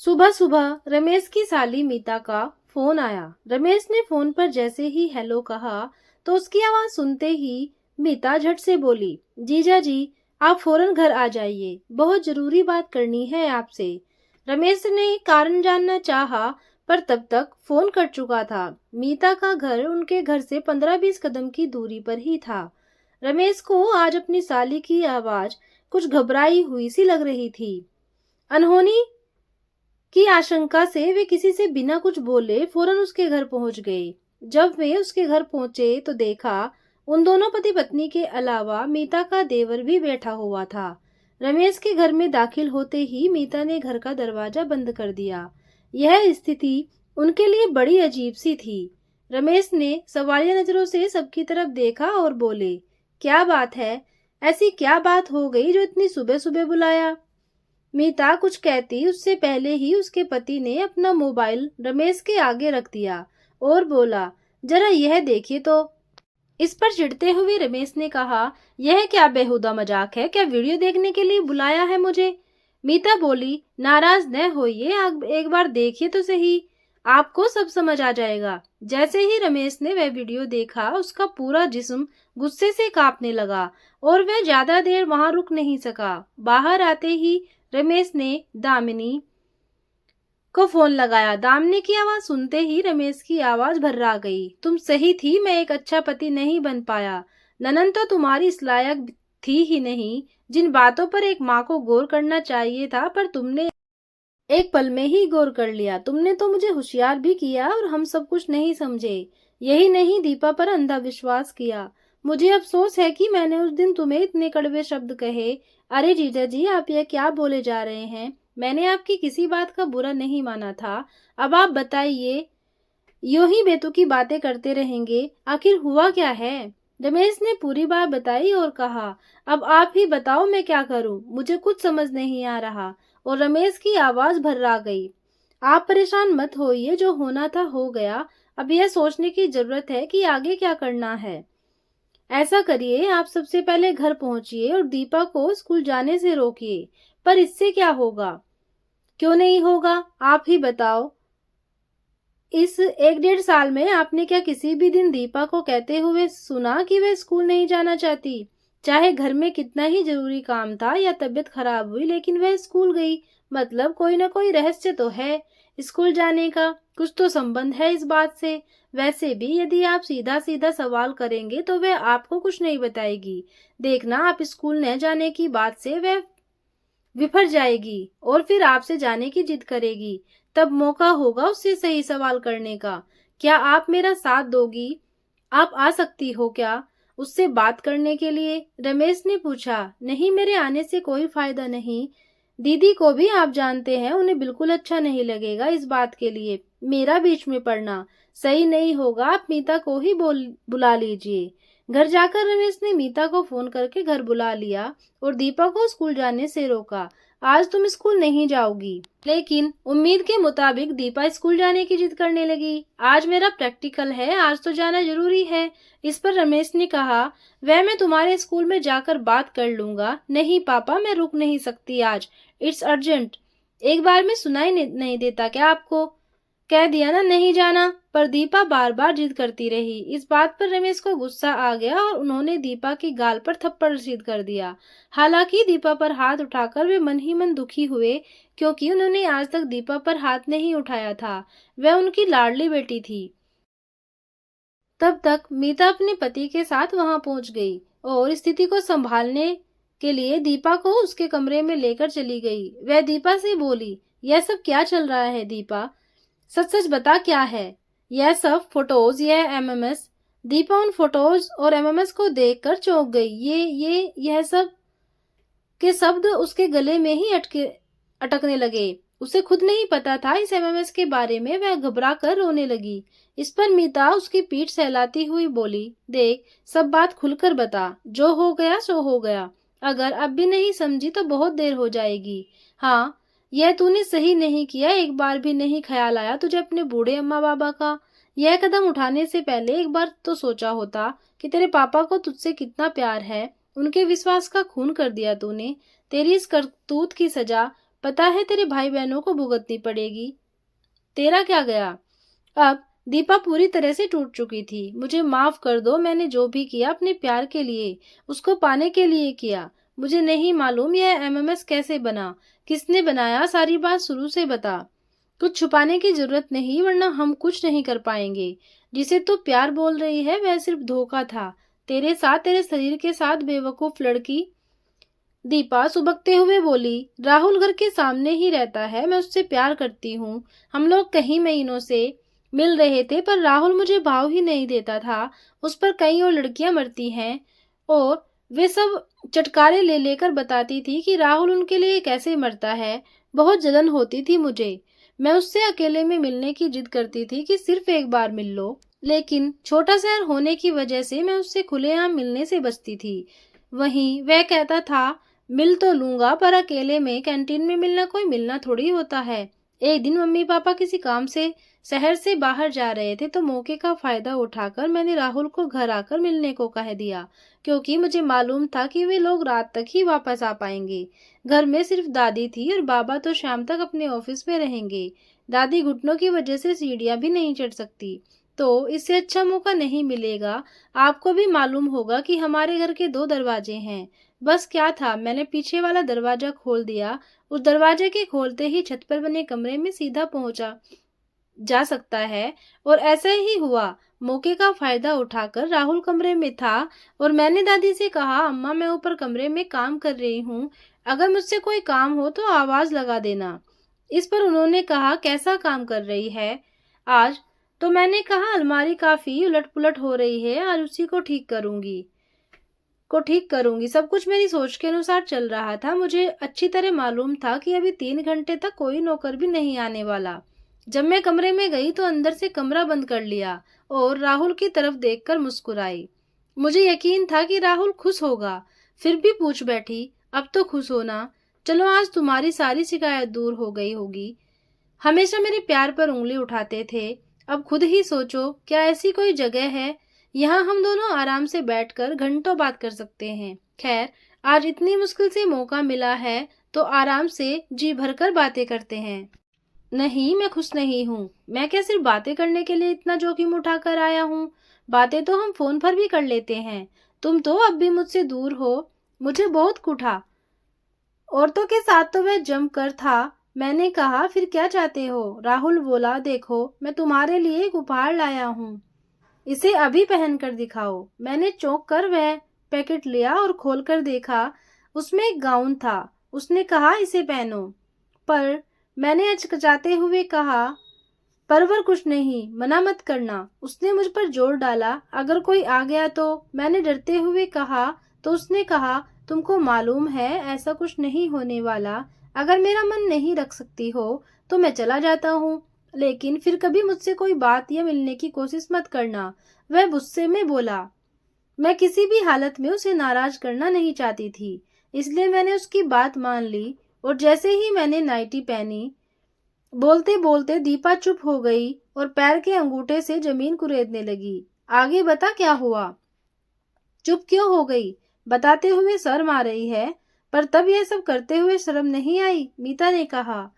सुबह सुबह रमेश की साली मीता का फोन आया। रमेश ने फोन पर जैसे ही हेलो कहा तो उसकी आवाज सुनते ही मीता झट से बोली, जीजा जी आप फौरन घर आ जाइए, बहुत जरूरी बात करनी है आपसे। रमेश ने कारण जानना चाहा पर तब तक फोन कट चुका था। मीता का घर उनके घर से 15-20 कदम की दूरी पर ही था। रमेश को आज अपनी साली की आवाज कुछ घबराई हुई सी लग रही थी। अनहोनी की आशंका से वे किसी से बिना कुछ बोले फौरन उसके घर पहुंच गए। जब वे उसके घर पहुंचे तो देखा उन दोनों पति पत्नी के अलावा मीता का देवर भी बैठा हुआ था। रमेश के घर में दाखिल होते ही मीता ने घर का दरवाजा बंद कर दिया। यह स्थिति उनके लिए बड़ी अजीब सी थी। रमेश ने सवालिया नजरों से सबकी तरफ देखा और बोले, क्या बात है, ऐसी क्या बात हो गई जो इतनी सुबह सुबह बुलाया। मीता कुछ कहती उससे पहले ही उसके पति ने अपना मोबाइल रमेश के आगे रख दिया और बोला, जरा यह देखिए तो। इस पर चिढ़ते हुए रमेश ने कहा, यह क्या बेहुदा मजाक है, क्या वीडियो देखने के लिए बुलाया है मुझे। मीता बोली, नाराज न होइए, आप एक बार देखिए तो सही, आपको सब समझ आ जाएगा। जैसे ही रमेश ने वह वीडियो देखा उसका पूरा जिस्म गुस्से से कांपने लगा और वह ज्यादा देर वहां रुक नहीं सका। बाहर आते ही रमेश ने दामिनी को फोन लगाया। दामिनी की आवाज सुनते ही रमेश की आवाज भर्रा गई, तुम सही थी, मैं एक अच्छा पति नहीं बन पाया। ननन तो तुम्हारी इस लायक थी ही नहीं, जिन बातों पर एक माँ को गौर करना चाहिए था पर तुमने एक पल में ही गौर कर लिया। तुमने तो मुझे होशियार भी किया और हम सब कुछ नहीं समझे। यही नहीं, दीपा पर अंधा विश्वास किया। मुझे अफसोस है कि मैंने उस दिन तुम्हें इतने कड़वे शब्द कहे। अरे जीजा जी आप यह क्या बोले जा रहे हैं, मैंने आपकी किसी बात का बुरा नहीं माना था। अब आप बताइए, यूं ही बेतुकी बातें करते रहेंगे, आखिर हुआ क्या है। रमेश ने पूरी बात बताई और कहा, अब आप ही बताओ मैं क्या करूं, मुझे कुछ समझ नहीं आ रहा। और रमेश की आवाज भर्रा गई, आप परेशान मत होइए, जो होना था हो गया। अब यह सोचने की जरूरत है कि आगे क्या करना है। ऐसा करिए, आप सबसे पहले घर पहुंचिए और दीपा को स्कूल जाने से रोकिए। पर इससे क्या होगा, क्यों नहीं होगा, आप ही बताओ। इस 1-1.5 साल में आपने क्या किसी भी दिन दीपा को कहते हुए सुना कि वह स्कूल नहीं जाना चाहती। चाहे घर में कितना ही जरूरी काम था या तबीयत खराब हुई, लेकिन वह स्कूल गई, मतलब कोई ना कोई रहस्य तो है स्कूल जाने का, कुछ तो संबंध है इस बात से। वैसे भी यदि आप सीधा सीधा सवाल करेंगे तो वह आपको कुछ नहीं बताएगी। देखना, आप स्कूल न जाने की बात से वह विफर जाएगी और फिर आपसे जाने की जिद करेगी। तब मौका होगा उससे सही सवाल करने का। क्या आप मेरा साथ दोगी, आप आ सकती हो क्या उससे बात करने के लिए। रमेश ने पूछा, नहीं मेरे आने से कोई फायदा नहीं, दीदी को भी आप जानते हैं, उन्हें बिल्कुल अच्छा नहीं लगेगा इस बात के लिए मेरा बीच में पड़ना सही नहीं होगा। आप मीता को ही बुला लीजिए। घर जाकर रमेश ने मीता को फोन करके घर बुला लिया और दीपा को स्कूल जाने से रोका। आज तुम स्कूल नहीं जाओगी। लेकिन उम्मीद के मुताबिक दीपा स्कूल जाने की जिद करने लगी। आज मेरा प्रैक्टिकल है, आज तो जाना जरूरी है। इस पर रमेश ने कहा, वह मैं तुम्हारे स्कूल में जाकर बात कर लूंगा। नहीं पापा, मैं रुक नहीं सकती आज, इट्स अर्जेंट। एक बार में सुनाई नहीं देता क्या आपको, कह दिया ना नहीं जाना। पर दीपा बार बार जिद करती रही। इस बात पर रमेश को गुस्सा आ गया और उन्होंने दीपा की गाल पर थप्पड़ रसीद कर दिया। हालांकि दीपा पर हाथ उठाकर वे मन ही मन दुखी हुए, क्योंकि उन्होंने आज तक दीपा पर हाथ नहीं उठाया था। वह उनकी लाडली बेटी थी। तब तक मीता अपने पति के साथ वहां पहुंच गई और स्थिति को संभालने के लिए दीपा को उसके कमरे में लेकर चली गई। वह दीपा से बोली, यह सब क्या चल रहा है दीपा, सच सच बता क्या है। यह सब फोटोज, यह एमएमएस। दीपा उन फोटोज और एमएमएस को देखकर चौंक गई। यह सब के शब्द उसके गले में ही अटकने लगे। उसे खुद नहीं पता था इस एमएमएस के बारे में। वह घबरा कर रोने लगी। इस पर मीता उसकी पीठ सहलाती हुई बोली, देख सब बात खुलकर बता, जो हो गया सो हो गया, अगर अब भी नहीं समझी तो बहुत देर हो जाएगी। हाँ, यह तूने सही नहीं किया, एक बार भी नहीं ख्याल आया तुझे अपने बूढ़े अम्मा बाबा का। यह कदम उठाने से पहले एक बार तो सोचा होता कि तेरे पापा को तुझसे कितना प्यार है। उनके विश्वास का खून कर दिया तूने। तेरी इस करतूत की सजा पता है तेरे भाई बहनों को भुगतनी पड़ेगी। तेरा क्या गया। अब दीपा पूरी तरह से टूट चुकी थी। मुझे माफ कर दो, मैंने जो भी किया अपने प्यार के लिए, उसको पाने के लिए किया। मुझे नहीं मालूम यह एमएमएस कैसे बना, किसने बनाया, सारी बात शुरू से बता। कुछ छुपाने की जरूरत नहीं, वरना हम कुछ नहीं कर पाएंगे। जिसे तू प्यार बोल रही है वह सिर्फ धोखा था, तेरे साथ, तेरे शरीर के साथ। बेवकूफ लड़की। दीपा सुबकते हुए बोली, राहुल घर के सामने ही रहता है, मैं उससे प्यार करती हूँ। हम लोग कई महीनों से मिल रहे थे, पर राहुल मुझे भाव ही नहीं देता था। उस पर कई और लड़कियां मरती हैं, और वे सब चटकारे ले लेकर बताती थी कि राहुल उनके लिए कैसे मरता है। बहुत जलन होती थी मुझे। मैं उससे अकेले में मिलने की जिद करती थी कि सिर्फ एक बार मिल लो, लेकिन छोटा शहर होने की वजह से मैं उससे खुलेआम मिलने से बचती थी। वहीं वह कहता था, मिल तो लूंगा, पर अकेले में कैंटीन में मिलना कोई मिलना थोड़ी होता है। एक दिन मम्मी पापा किसी काम से शहर से बाहर जा रहे थे, तो मौके का फायदा उठाकर मैंने राहुल को घर आकर मिलने को कह दिया, क्योंकि मुझे मालूम था कि वे लोग रात तक ही वापस आ पाएंगे। घर में सिर्फ दादी थी और बाबा तो शाम तक अपने ऑफिस में रहेंगे। दादी घुटनों की वजह से सीढ़ियां भी नहीं चढ़ सकती, तो इससे अच्छा मौका नहीं मिलेगा। आपको भी मालूम होगा कि हमारे घर के 2 दरवाजे हैं। बस क्या था, मैंने पीछे वाला दरवाजा खोल दिया। उस दरवाजे के खोलते ही छत पर बने कमरे में सीधा पहुंचा जा सकता है, और ऐसा ही हुआ। मौके का फायदा उठाकर राहुल कमरे में था, और मैंने दादी से कहा, अम्मा मैं ऊपर कमरे में काम कर रही हूँ, अगर मुझसे कोई काम हो तो आवाज लगा देना। इस पर उन्होंने कहा, कैसा काम कर रही है आज। तो मैंने कहा, अलमारी काफी उलट पुलट हो रही है, आज उसी को ठीक करूंगी। सब कुछ मेरी सोच के अनुसार चल रहा था। मुझे अच्छी तरह मालूम था कि अभी 3 घंटे तक कोई नौकर भी नहीं आने वाला। जब मैं कमरे में गई तो अंदर से कमरा बंद कर लिया और राहुल की तरफ देखकर मुस्कुराई। मुझे यकीन था कि राहुल खुश होगा, फिर भी पूछ बैठी, अब तो खुश होना। चलो, आज तुम्हारी सारी शिकायत दूर हो गई होगी। हमेशा मेरे प्यार पर उंगली उठाते थे, अब खुद ही सोचो, क्या ऐसी कोई जगह है यहाँ हम दोनों आराम से बैठकर घंटों बात कर सकते हैं। खैर, आज इतनी मुश्किल से मौका मिला है, तो आराम से जी भरकर बातें करते हैं। नहीं, मैं खुश नहीं हूँ। मैं क्या सिर्फ बातें करने के लिए इतना जोखिम उठाकर आया हूँ। बातें तो हम फोन पर भी कर लेते हैं। तुम तो अब भी मुझसे दूर हो। मुझे बहुत कुटा। औरतों के साथ तो वह जमकर था। मैंने कहा, फिर क्या चाहते हो। राहुल बोला, देखो मैं तुम्हारे लिए एक उपहार लाया हूँ, इसे अभी पहन कर दिखाओ। मैंने चौंक कर वह पैकेट लिया और खोलकर देखा। उसमें एक गाउन था। उसने कहा, इसे पहनो। पर मैंने हिचकिचाते हुए कहा, परवर कुछ नहीं, मना मत करना। उसने मुझ पर जोर डाला, अगर कोई आ गया तो। मैंने डरते हुए कहा, तो उसने कहा, तुमको मालूम है ऐसा कुछ नहीं होने वाला। अगर मेरा मन नहीं रख सकती हो तो मैं चला जाता हूँ, लेकिन फिर कभी मुझसे कोई बात या मिलने की कोशिश मत करना। वह गुस्से में बोला। मैं किसी भी हालत में उसे नाराज करना नहीं चाहती थी, इसलिए मैंने उसकी बात मान ली, और जैसे ही मैंने नाइटी पहनी, बोलते बोलते दीपा चुप हो गई और पैर के अंगूठे से जमीन कुरेदने लगी। आगे बता, क्या हुआ। चुप क्यों हो गई, बताते हुए शर्म आ रही है। पर तब यह सब करते हुए शर्म नहीं आई, मीता ने कहा।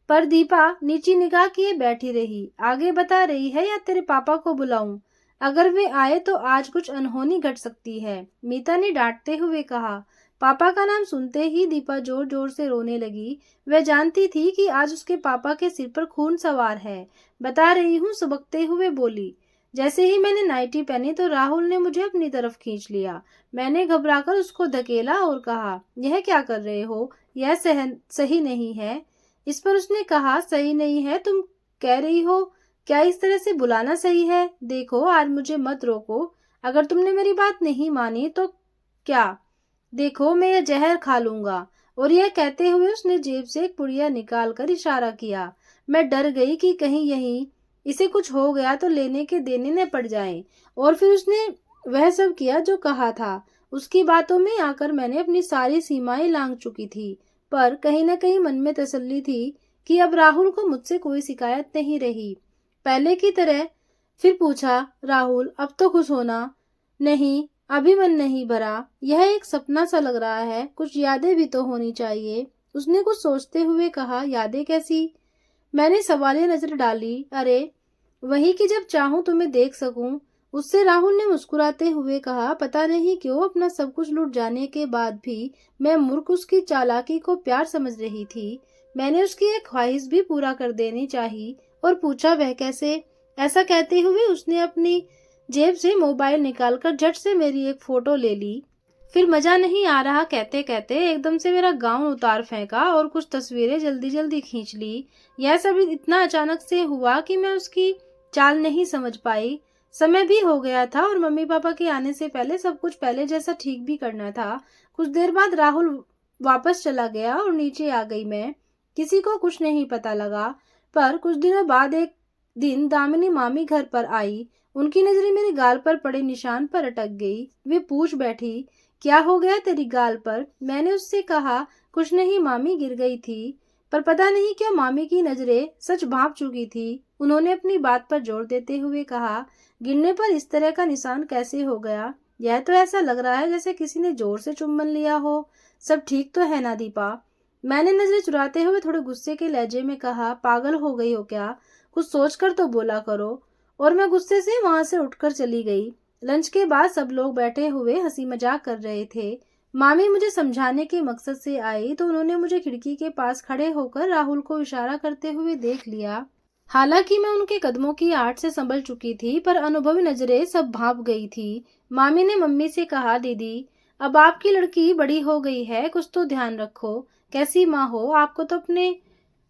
पर दीपा नीची निगाह किए बैठी रही। आगे बता रही है या तेरे पापा को बुलाऊं। अगर वे आए तो आज कुछ अनहोनी घट सकती है, मीता ने डांटते हुए कहा। पापा का नाम सुनते ही दीपा जोर जोर से रोने लगी। वह जानती थी कि आज उसके पापा के सिर पर खून सवार है। बता रही हूँ, सुबकते हुए बोली। जैसे ही मैंने नाइटी पहनी तो राहुल ने मुझे अपनी तरफ खींच लिया। मैंने घबराकर उसको धकेला और कहा, यह क्या कर रहे हो, यह सही नहीं है। इस पर उसने कहा, सही नहीं है, तुम कह रही हो। क्या इस तरह से बुलाना सही है। देखो, आज मुझे मत रोको। अगर तुमने मेरी बात नहीं मानी तो क्या, देखो मैं यह जहर खा लूंगा। और यह कहते हुए उसने जेब से एक पुड़िया निकाल कर इशारा किया। मैं डर गई कि कहीं यहीं इसे कुछ हो गया तो लेने के देने न पड़ जाए। और फिर उसने वह सब किया जो कहा था। उसकी बातों में आकर मैंने अपनी सारी सीमाएं लांघ चुकी थी, पर कहीं न कहीं मन में तसल्ली थी कि अब राहुल को मुझसे कोई शिकायत नहीं रही, पहले की तरह। फिर पूछा, राहुल अब तो खुश होना। नहीं, अभी मन नहीं भरा। यह एक सपना सा लग रहा है, कुछ यादें भी तो होनी चाहिए। उसने कुछ सोचते हुए कहा, यादें कैसी? मैंने सवालिया नजर डाली। अरे वही कि जब चाहूं तुम्हें देख सकूं। उससे राहुल ने मुस्कुराते हुए कहा, पता नहीं क्यों अपना सब कुछ लूट जाने के बाद भी मैं मूर्ख उसकी चालाकी को प्यार समझ रही थी। मैंने उसकी एक ख्वाहिश भी पूरा कर देनी चाहिए और पूछा, वह कैसे? ऐसा कहते हुए उसने अपनी जेब से मोबाइल निकालकर झट से मेरी एक फोटो ले ली। फिर मजा नहीं आ रहा कहते कहते एकदम से मेरा गाउन उतार फेंका और कुछ तस्वीरें जल्दी जल्दी खींच ली। यह सब इतना अचानक से हुआ कि मैं उसकी चाल नहीं समझ पाई। समय भी हो गया था और मम्मी पापा के आने से पहले सब कुछ पहले जैसा ठीक भी करना था। कुछ देर बाद राहुल वापस चला गया और नीचे आ गई मैं। किसी को कुछ नहीं पता लगा। पर कुछ दिनों बाद एक दिन दामिनी मामी घर पर आई। उनकी नजरें मेरे गाल पर पड़े निशान पर अटक गई। वे पूछ बैठी, क्या हो गया तेरी गाल पर? मैंने उससे कहा, कुछ नहीं मामी, गिर गई थी। पर पता नहीं क्यों मामी की नजरें सच भांप चुकी थी। उन्होंने अपनी बात पर जोर देते हुए कहा, गिरने पर इस तरह का निशान कैसे हो गया? यह तो ऐसा लग रहा है जैसे किसी ने जोर से चुम्बन लिया हो। सब ठीक तो है ना दीपा? मैंने नजरें चुराते हुए थोड़े गुस्से के लहजे में कहा, पागल हो गई हो क्या? कुछ सोचकर तो बोला करो। और मैं गुस्से से वहां से उठकर चली गई। लंच के बाद सब लोग बैठे हुए हंसी मजाक कर रहे थे। मामी मुझे समझाने के मकसद से आई तो उन्होंने मुझे खिड़की के पास खड़े होकर राहुल को इशारा करते हुए देख लिया। हालांकि मैं उनके कदमों की आहट से संभल चुकी थी, पर अनुभवी नजरें सब भांप गई थी। मामी ने मम्मी से कहा, दीदी अब आपकी लड़की बड़ी हो गई है, कुछ तो ध्यान रखो। कैसी माँ हो, आपको तो अपने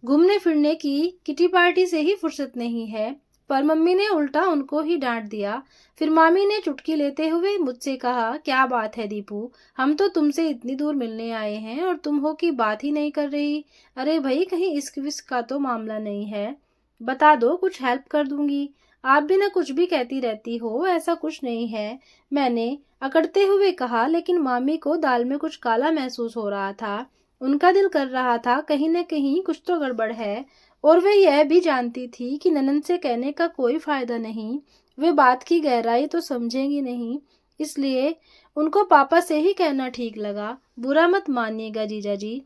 घूमने फिरने की किटी पार्टी से ही फुर्सत नहीं है। पर मम्मी ने उल्टा उनको ही डांट दिया। फिर मामी ने चुटकी लेते हुए मुझसे कहा, क्या बात है दीपू, हम तो तुमसे इतनी दूर मिलने आए हैं और तुम हो कि बात ही नहीं कर रही। अरे भाई, कहीं इश्क विस्क का तो मामला नहीं है? बता दो, कुछ हेल्प कर दूंगी। आप भी ना कुछ भी कहती रहती हो, ऐसा कुछ नहीं है, मैंने अकड़ते हुए कहा। लेकिन मामी को दाल में कुछ काला महसूस हो रहा था। उनका दिल कर रहा था कहीं न कहीं कुछ तो गड़बड़ है। और वे यह भी जानती थी कि ननद से कहने का कोई फायदा नहीं, वे बात की गहराई तो समझेंगी नहीं। इसलिए उनको पापा से ही कहना ठीक लगा। बुरा मत मानिएगा जीजा जी।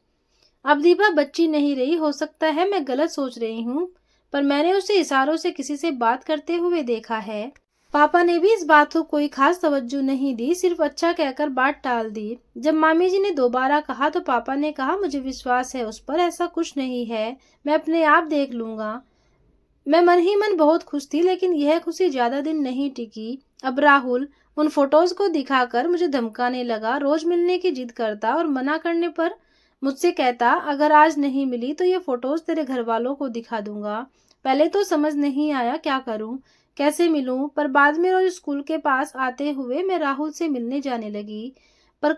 अब दीपा बच्ची नहीं रही, हो सकता है मैं गलत सोच रही हूँ, पर मैंने उसे इशारों से किसी से बात करते हुए देखा है। पापा ने भी इस बात को कोई खास तवज्जो नहीं दी, सिर्फ अच्छा कहकर बात टाल दी। जब मामी जी ने दोबारा कहा तो पापा ने कहा, मुझे विश्वास है उस पर, ऐसा कुछ नहीं है, मैं अपने आप देख लूंगा। मैं मन ही मन बहुत खुश थी, लेकिन यह खुशी ज्यादा दिन नहीं टिकी। अब राहुल उन फोटोज को दिखाकर मुझे धमकाने लगा, रोज मिलने की जिद करता और मना करने पर मुझसे कहता, अगर आज नहीं मिली तो ये फोटोज तेरे घर वालों को दिखा दूंगा। पहले तो समझ नहीं आया क्या करूं, कैसे मिलूं, पर बाद में रोज स्कूल के पास आते हुए मैं राहुल से मिलने जाने लगी। पर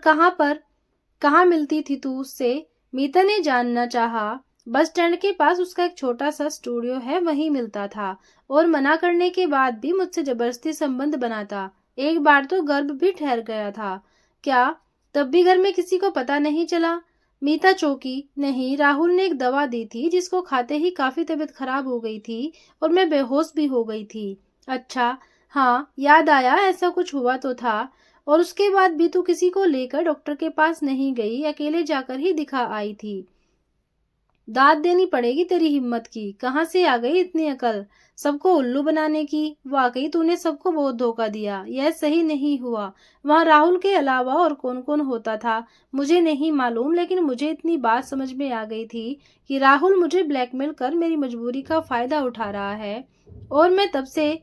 कहाँ मिलती थी तू उससे? मीता ने जानना चाहा। बस स्टैंड के पास उसका एक छोटा सा स्टूडियो है, वहीं मिलता था। और मना करने के बाद भी मुझसे जबरदस्ती संबंध बनाता। एक बार तो गर्भ भी ठहर गया था। क्या तब भी घर में किसी को पता नहीं चला? मीता चौंकी। नहीं, राहुल ने एक दवा दी थी जिसको खाते ही काफी तबीयत खराब हो गई थी और मैं बेहोश भी हो गई थी। अच्छा, हाँ याद आया, ऐसा कुछ हुआ तो था। और उसके बाद भी तू किसी को लेकर डॉक्टर के पास नहीं गई, अकेले जाकर ही दिखा आई थी। दाद देनी पड़ेगी तेरी हिम्मत की, कहाँ से आ गई इतनी अकल सबको उल्लू बनाने की? वाकई तूने सबको बहुत धोखा दिया, यह सही नहीं हुआ। वहाँ राहुल के अलावा और कौन कौन होता था मुझे नहीं मालूम, लेकिन मुझे इतनी बात समझ में आ गई थी कि राहुल मुझे ब्लैकमेल कर मेरी मजबूरी का फायदा उठा रहा है। और मैं तब से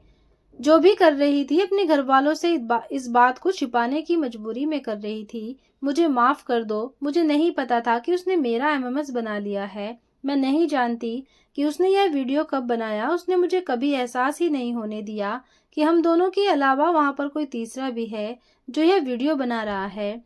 जो भी कर रही थी अपने घर वालों से इस बात को छिपाने की मजबूरी में कर रही थी। मुझे माफ कर दो, मुझे नहीं पता था कि उसने मेरा एमएमएस बना लिया है। मैं नहीं जानती कि उसने यह वीडियो कब बनाया। उसने मुझे कभी एहसास ही नहीं होने दिया कि हम दोनों के अलावा वहां पर कोई तीसरा भी है जो यह वीडियो बना रहा है।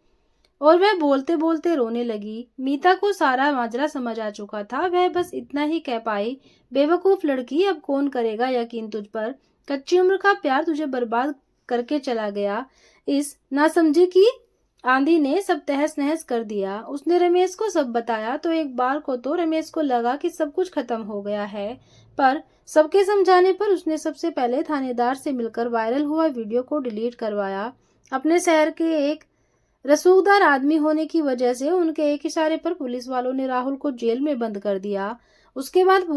और वह बोलते बोलते रोने लगी। मीता को सारा माजरा समझ आ चुका था, वह बस इतना ही कह पाई, बेवकूफ लड़की, अब कौन करेगा यकीन तुझ पर? कच्ची उम्र का प्यार तुझे बर्बाद करके चला गया। इस नासमझी की आंधी ने सब तहस नहस कर दिया। उसने रमेश को सब बताया तो एक बार को तो रमेश को लगा कि सब कुछ खत्म हो गया है, पर सबके समझाने पर उसने सबसे पहले थानेदार से मिलकर वायरल हुआ वीडियो को डिलीट करवाया। अपने शहर के एक रसूखदार आदमी होने की वजह से उनके एक इशारे पर पुलिस वालों ने राहुल को जेल में बंद कर दिया। उसके बाद पूरे